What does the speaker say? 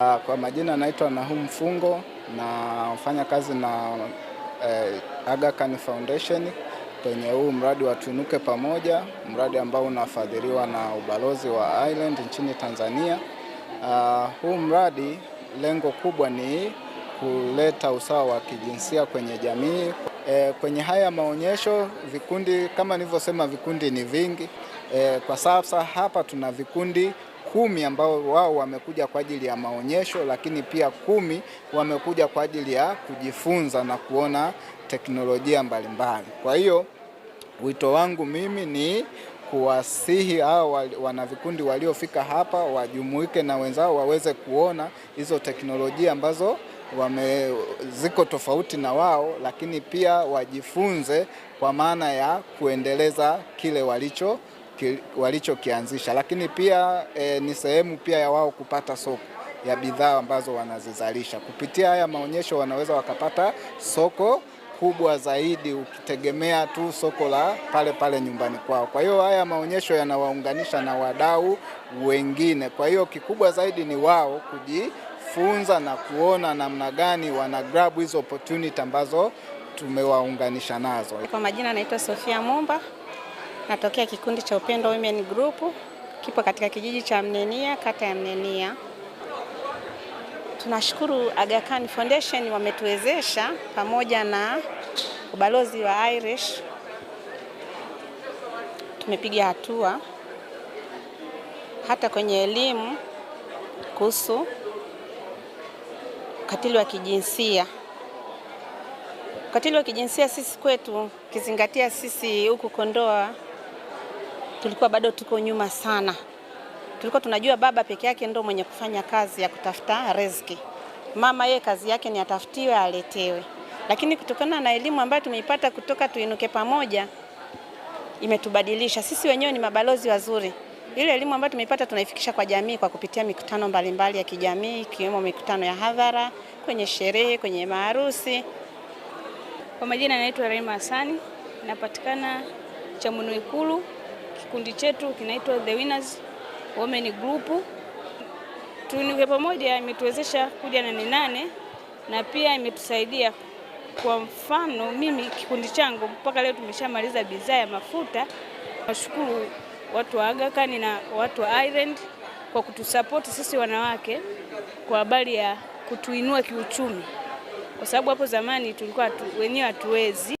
Kwa majina naitwa Nahum Fungo, nafanya kazi na Aga Khan Foundation kwenye huu mradi wa Tuinuke Pamoja, mradi ambao unafadhiliwa na ubalozi wa Ireland nchini Tanzania. Huu mradi lengo kubwa ni kuleta usawa wa kijinsia kwenye jamii. Kwenye haya maonyesho vikundi, kama nilivyosema, vikundi ni vingi. Kwa sasa hapa tuna vikundi 10 ambao wao wamekuja kwa ajili ya maonyesho, lakini pia 10 wamekuja kwa ajili ya kujifunza na kuona teknolojia mbalimbali. Kwa hiyo wito wangu mimi ni kuwasihi hao wana vikundi waliofika hapa wajumuike na wenzao waweze kuona hizo teknolojia ambazo ziko tofauti na wao, lakini pia wajifunze kwa maana ya kuendeleza kile walichokianzisha, lakini pia ni sehemu pia ya wao kupata soko ya bidhaa ambazo wanazizalisha. Kupitia haya maonyesho wanaweza wakapata soko kubwa zaidi, ukitegemea tu soko la pale pale nyumbani kwao. Kwa hiyo haya maonyesho yanawaunganisha na wadau wengine. Kwa hiyo kikubwa zaidi ni wao kujifunza na kuona namna gani wana grab hizo opportunity ambazo tumewaunganisha nazo. Kwa majina naitwa Sofia Mumba. Natokea kikundi cha Upendo Women Group, kipo katika kijiji cha Mnenia, kata ya Mnenia. Tunashukuru Aga Khan Foundation wametuwezesha pamoja na ubalozi wa Irish. Tumepiga hatua hata kwenye elimu kuhusu ukatili wa kijinsia. Ukatili wa kijinsia sisi kwetu, kizingatia sisi huku Kondoa tulikuwa bado tuko nyuma sana. Tulikuwa tunajua baba peke yake ndo mwenye kufanya kazi ya kutafuta riziki. Mama yeye kazi yake ni atafutiwe aletewe. Lakini kutokana na elimu ambayo tumeipata kutoka Tuinuke Pamoja imetubadilisha. Sisi wenyewe ni mabalozi wazuri. Ile elimu ambayo tumeipata tunaifikisha kwa jamii kwa kupitia mikutano mbalimbali ya kijamii, ikiwemo mikutano ya hadhara, kwenye sherehe, kwenye maharusi. Kwa majina naitwa Rehema Hasani, napatikana Chamwino Ikulu. Kikundi chetu kinaitwa The Winners Women Group. Tuinuke Pamoja imetuwezesha kuja nane na pia imetusaidia. Kwa mfano mimi kikundi changu mpaka leo tumeshamaliza bidhaa ya mafuta. Nashukuru watu wa Aga Khan na watu wa Ireland kwa kutusupport sisi wanawake kwa habari ya kutuinua kiuchumi. Kwa sababu hapo zamani tulikuwa wenyewe hatuwezi.